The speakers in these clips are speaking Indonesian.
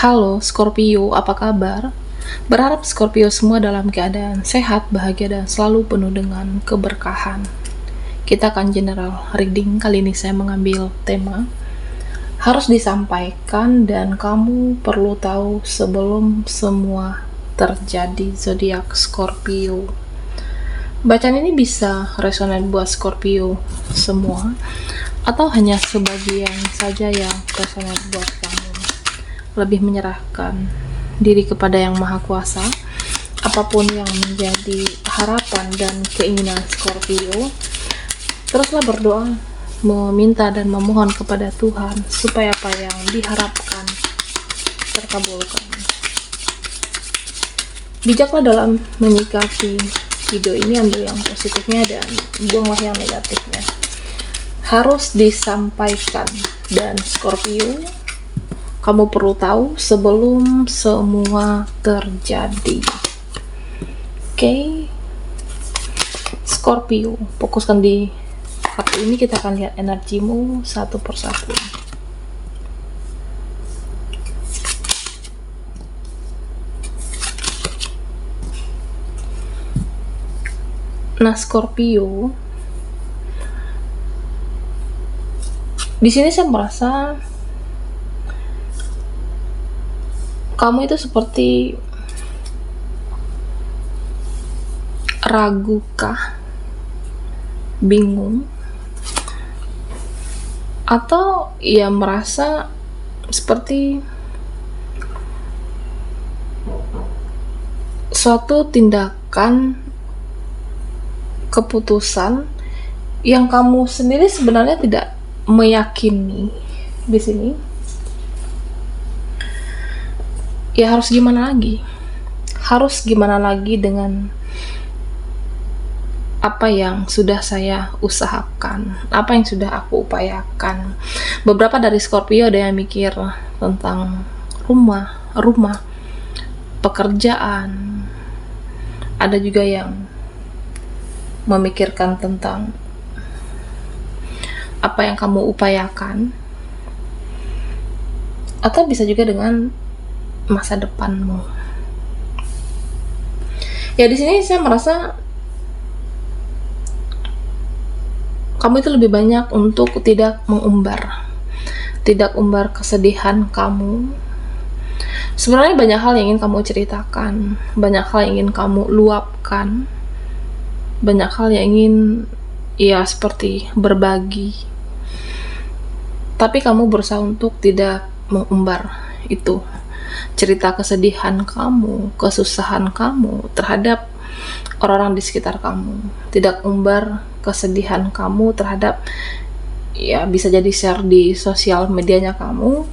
Halo Scorpio, apa kabar? Berharap Scorpio semua dalam keadaan sehat, bahagia, dan selalu penuh dengan keberkahan. Kita akan general reading. Kali ini saya mengambil tema harus disampaikan dan kamu perlu tahu sebelum semua terjadi, zodiak Scorpio. Bacaan ini bisa resonan buat Scorpio semua atau hanya sebagian saja yang resonan buat kamu. Lebih menyerahkan diri kepada Yang Maha Kuasa, apapun yang menjadi harapan dan keinginan Scorpio, teruslah berdoa, meminta dan memohon kepada Tuhan supaya apa yang diharapkan terkabulkan. Bijaklah dalam menyikapi video ini, ambil yang positifnya dan buanglah yang negatifnya. Harus disampaikan, dan Scorpio, kamu perlu tahu sebelum semua terjadi. Oke. Scorpio, fokuskan di kartu ini. Kita akan lihat energimu satu persatu. Nah, Scorpio, di sini saya merasa kamu itu seperti ragukah, bingung, atau ya merasa seperti suatu tindakan keputusan yang kamu sendiri sebenarnya tidak meyakini di sini. Ya harus gimana lagi? Harus gimana lagi dengan apa yang sudah saya usahakan, apa yang sudah aku upayakan. Beberapa dari Scorpio ada yang mikir tentang rumah, pekerjaan. Ada juga yang memikirkan tentang apa yang kamu upayakan. Atau bisa juga dengan masa depanmu. Ya di sini saya merasa kamu itu lebih banyak untuk tidak mengumbar kesedihan kamu. Sebenarnya banyak hal yang ingin kamu ceritakan, banyak hal yang ingin kamu luapkan, banyak hal yang ingin ya seperti berbagi. Tapi kamu berusaha untuk tidak mengumbar itu. Cerita kesedihan kamu, kesusahan kamu terhadap orang-orang di sekitar kamu. Tidak umbar kesedihan kamu terhadap, ya bisa jadi share di sosial medianya kamu.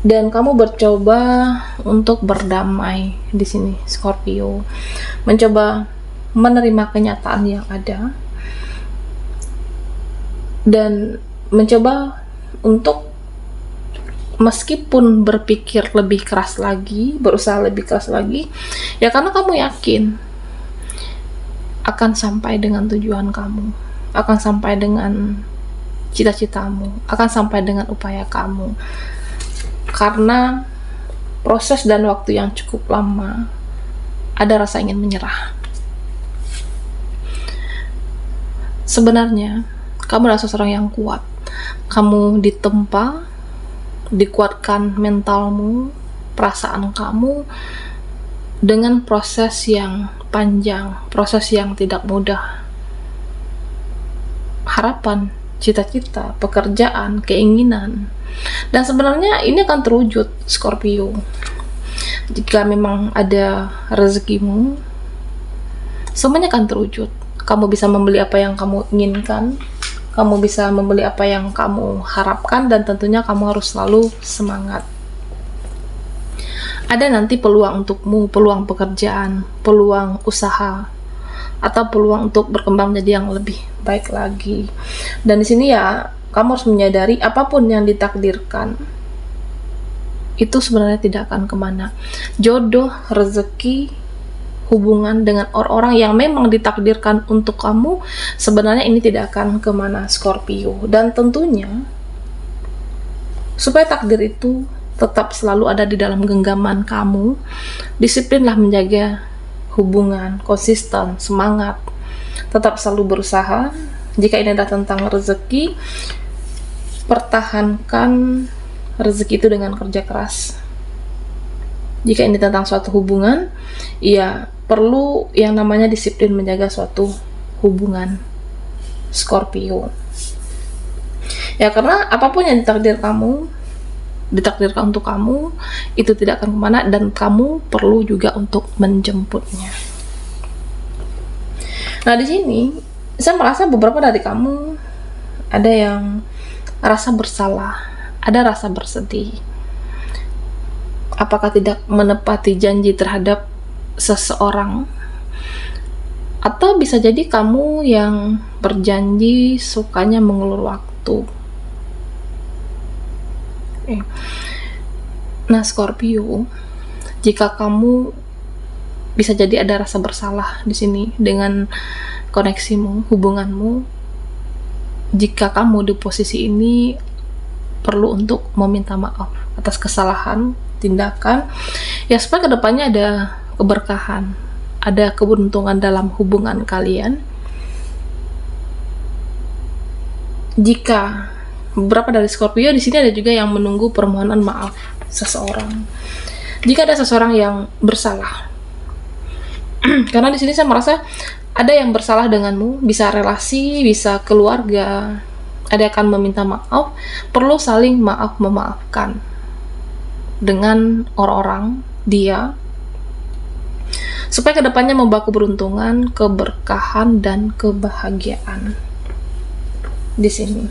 Dan kamu bercoba untuk berdamai di sini, Scorpio. Mencoba menerima kenyataan yang ada. Dan mencoba untuk meskipun berpikir lebih keras lagi, berusaha lebih keras lagi, ya karena kamu yakin akan sampai dengan tujuan kamu, akan sampai dengan cita-citamu, akan sampai dengan upaya kamu. Karena proses dan waktu yang cukup lama, ada rasa ingin menyerah. Sebenarnya, kamu adalah seseorang yang kuat. Kamu ditempa, dikuatkan mentalmu, perasaan kamu dengan proses yang panjang, proses yang tidak mudah. Harapan, cita-cita, pekerjaan, keinginan. Dan sebenarnya ini akan terwujud, Scorpio. Jika memang ada rezekimu, semuanya akan terwujud. Kamu bisa membeli apa yang kamu inginkan, kamu bisa membeli apa yang kamu harapkan, dan tentunya kamu harus selalu semangat. Ada nanti peluang untukmu, peluang pekerjaan, peluang usaha, atau peluang untuk berkembang menjadi yang lebih baik lagi. Dan di sini ya, kamu harus menyadari apapun yang ditakdirkan itu sebenarnya tidak akan kemana. Jodoh, rezeki, hubungan dengan orang-orang yang memang ditakdirkan untuk kamu, sebenarnya ini tidak akan kemana, Scorpio. Dan tentunya supaya takdir itu tetap selalu ada di dalam genggaman kamu. Disiplinlah menjaga hubungan, konsisten, semangat, tetap selalu berusaha. Jika ini adalah tentang rezeki, pertahankan rezeki itu dengan kerja keras. Jika ini tentang suatu hubungan, ya perlu yang namanya disiplin menjaga suatu hubungan, Scorpio. Ya karena apapun yang ditakdirkan untuk kamu, itu tidak akan kemana, dan kamu perlu juga untuk menjemputnya. Nah di sini saya merasa beberapa dari kamu ada yang rasa bersalah, ada rasa bersedih. Apakah tidak menepati janji terhadap seseorang? Atau bisa jadi kamu yang berjanji sukanya mengulur waktu. Nah Scorpio, jika kamu bisa jadi ada rasa bersalah di sini dengan koneksimu, hubunganmu, jika kamu di posisi ini perlu untuk meminta maaf atas kesalahan tindakan, ya supaya kedepannya ada keberkahan, ada keberuntungan dalam hubungan kalian. Jika beberapa dari Scorpio di sini ada juga yang menunggu permohonan maaf seseorang. Jika ada seseorang yang bersalah, karena di sini saya merasa ada yang bersalah denganmu, bisa relasi, bisa keluarga, ada yang akan meminta maaf, perlu saling maaf memaafkan dengan orang-orang dia, supaya kedepannya membawa keberuntungan, keberkahan, dan kebahagiaan di sini.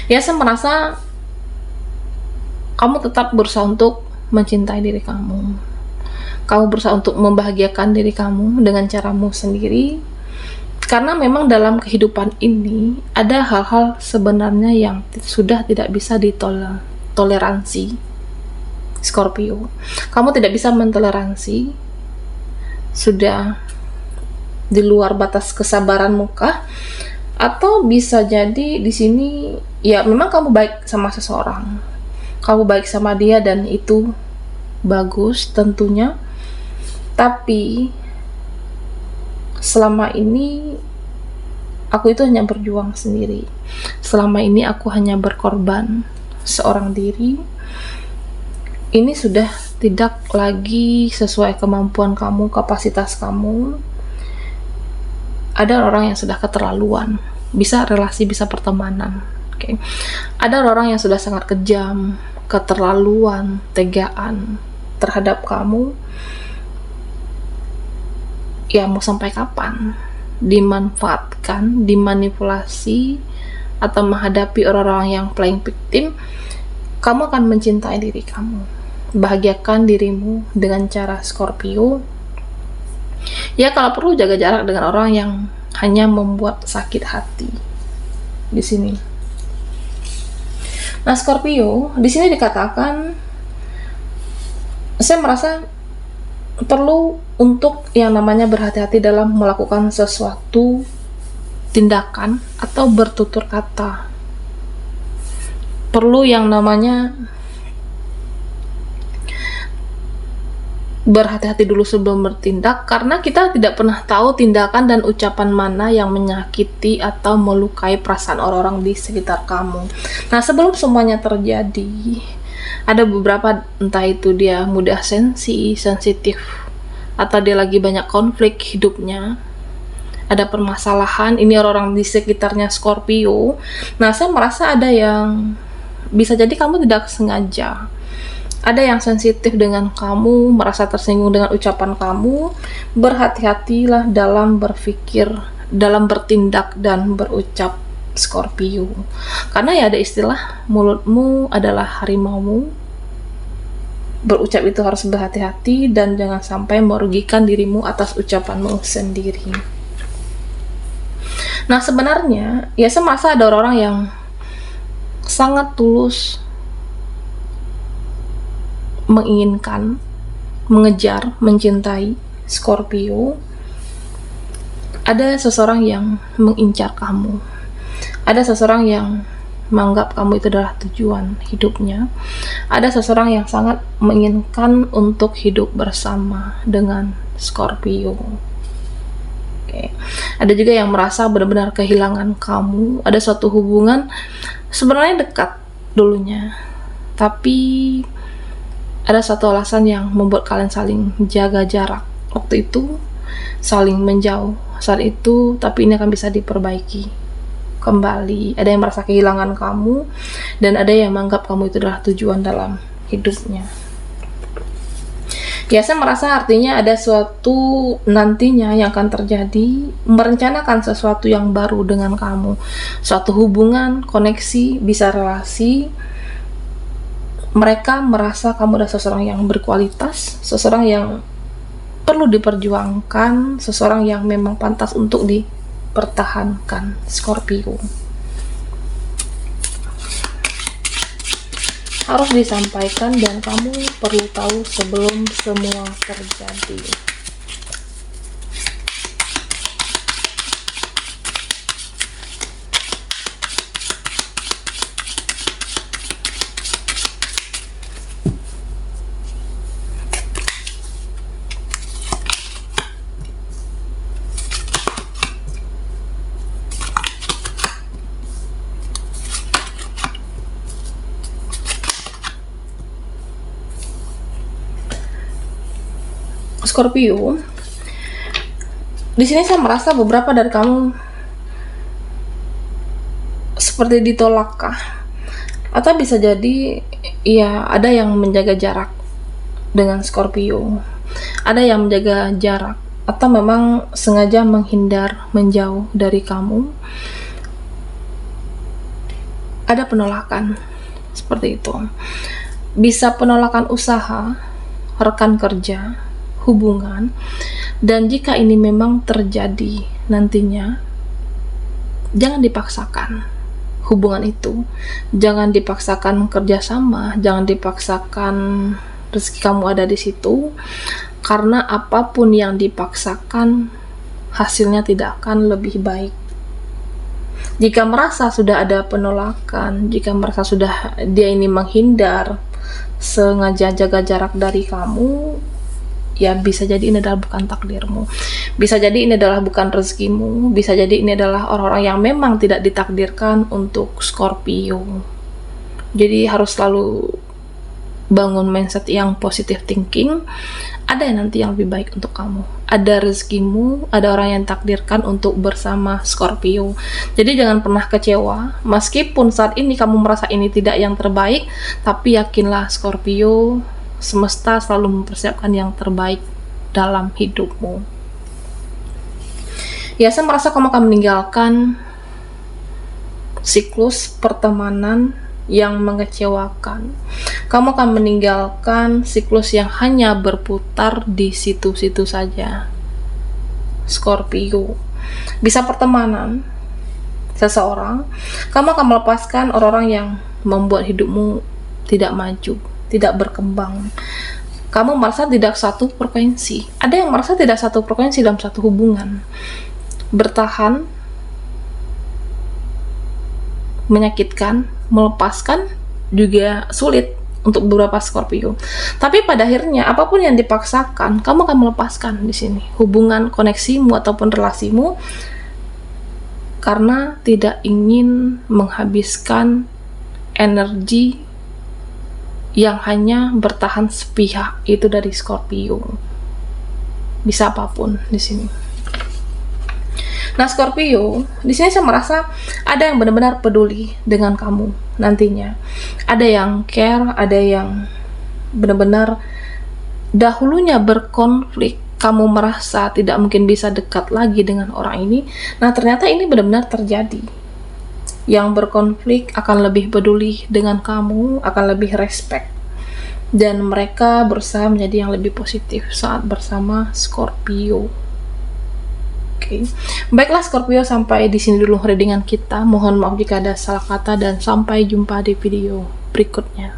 Ya saya merasa kamu tetap berusaha untuk mencintai diri kamu. Kamu berusaha untuk membahagiakan diri kamu dengan caramu sendiri. Karena memang dalam kehidupan ini ada hal-hal sebenarnya yang sudah tidak bisa ditoleransi, Scorpio. Kamu tidak bisa mentoleransi, sudah di luar batas kesabaranmu kah? Atau bisa jadi di sini ya memang kamu baik sama seseorang, kamu baik sama dia, dan itu bagus tentunya. Tapi selama ini aku itu hanya berjuang sendiri. Selama ini aku hanya berkorban seorang diri. Ini sudah tidak lagi sesuai kemampuan kamu, kapasitas kamu. Ada orang yang sudah keterlaluan, bisa relasi, bisa pertemanan. Okay. Ada orang yang sudah sangat kejam, keterlaluan, tegaan terhadap kamu. Ya mau sampai kapan? Dimanfaatkan, dimanipulasi, atau menghadapi orang-orang yang playing victim. Kamu akan mencintai diri kamu, bahagiakan dirimu dengan cara Scorpio. Ya kalau perlu jaga jarak dengan orang yang hanya membuat sakit hati di sini. Nah Scorpio, di sini dikatakan, saya merasa perlu untuk yang namanya berhati-hati dalam melakukan sesuatu tindakan atau bertutur kata. Perlu yang namanya berhati-hati dulu sebelum bertindak, karena kita tidak pernah tahu tindakan dan ucapan mana yang menyakiti atau melukai perasaan orang-orang di sekitar kamu. Nah sebelum semuanya terjadi, ada beberapa, entah itu dia mudah sensitif, atau dia lagi banyak konflik hidupnya, ada permasalahan, ini orang-orang di sekitarnya Scorpio. Nah saya merasa ada yang bisa jadi kamu tidak sengaja, ada yang sensitif dengan kamu, merasa tersinggung dengan ucapan kamu. Berhati-hatilah dalam berpikir, dalam bertindak dan berucap, Scorpio. Karena ya ada istilah, mulutmu adalah harimaumu. Berucap itu harus berhati-hati dan jangan sampai merugikan dirimu atas ucapanmu sendiri. Nah sebenarnya ya saya merasa ada orang-orang yang sangat tulus menginginkan, mengejar, mencintai Scorpio. Ada seseorang yang mengincar kamu, ada seseorang yang menganggap kamu itu adalah tujuan hidupnya. Ada seseorang yang sangat menginginkan untuk hidup bersama dengan Scorpio. Oke. Ada juga yang merasa benar-benar kehilangan kamu. Ada suatu hubungan sebenarnya dekat dulunya, tapi ada satu alasan yang membuat kalian saling jaga jarak. Waktu itu saling menjauh saat itu, tapi ini akan bisa diperbaiki kembali. Ada yang merasa kehilangan kamu, dan ada yang menganggap kamu itu adalah tujuan dalam hidupnya. Ya, saya merasa artinya ada suatu nantinya yang akan terjadi, merencanakan sesuatu yang baru dengan kamu, suatu hubungan, koneksi, bisa relasi. Mereka merasa kamu adalah seseorang yang berkualitas, seseorang yang perlu diperjuangkan, seseorang yang memang pantas untuk dipertahankan, Scorpio. Harus disampaikan dan kamu perlu tahu sebelum semua terjadi. Scorpio, di sini saya merasa beberapa dari kamu seperti ditolak atau bisa jadi ya ada yang menjaga jarak dengan Scorpio, ada yang menjaga jarak atau memang sengaja menghindar, menjauh dari kamu. Ada penolakan seperti itu, bisa penolakan usaha, rekan kerja, hubungan. Dan jika ini memang terjadi nantinya, jangan dipaksakan hubungan itu, jangan dipaksakan kerjasama, jangan dipaksakan rezeki kamu ada di situ, karena apapun yang dipaksakan hasilnya tidak akan lebih baik. Jika merasa sudah ada penolakan, jika merasa sudah dia ini menghindar, sengaja jaga jarak dari kamu, ya bisa jadi ini adalah bukan takdirmu, bisa jadi ini adalah bukan rezekimu, bisa jadi ini adalah orang-orang yang memang tidak ditakdirkan untuk Scorpio. Jadi harus selalu bangun mindset yang positive thinking. Ada yang nanti yang lebih baik untuk kamu, ada rezekimu, ada orang yang takdirkan untuk bersama Scorpio. Jadi jangan pernah kecewa, meskipun saat ini kamu merasa ini tidak yang terbaik, tapi yakinlah Scorpio, semesta selalu mempersiapkan yang terbaik dalam hidupmu. Ya, saya merasa kamu akan meninggalkan siklus pertemanan yang mengecewakan. Kamu akan meninggalkan siklus yang hanya berputar di situ-situ saja, Scorpio. Bisa pertemanan seseorang, kamu akan melepaskan orang-orang yang membuat hidupmu tidak maju, tidak berkembang. Kamu merasa tidak satu frekuensi. Ada yang merasa tidak satu frekuensi dalam satu hubungan. Bertahan menyakitkan, melepaskan juga sulit untuk beberapa Scorpio. Tapi pada akhirnya apapun yang dipaksakan, kamu akan melepaskan di sini hubungan, koneksimu ataupun relasimu, karena tidak ingin menghabiskan energi yang hanya bertahan sepihak. Itu dari Scorpio. Bisa apapun di sini. Nah, Scorpio, di sini saya merasa ada yang benar-benar peduli dengan kamu nantinya. Ada yang care, ada yang benar-benar dahulunya berkonflik. Kamu merasa tidak mungkin bisa dekat lagi dengan orang ini. Nah, ternyata ini benar-benar terjadi. Yang berkonflik akan lebih peduli dengan kamu, akan lebih respect. Dan mereka berusaha menjadi yang lebih positif saat bersama Scorpio. Oke. Baiklah Scorpio, sampai di sini dulu readingan kita. Mohon maaf jika ada salah kata dan sampai jumpa di video berikutnya.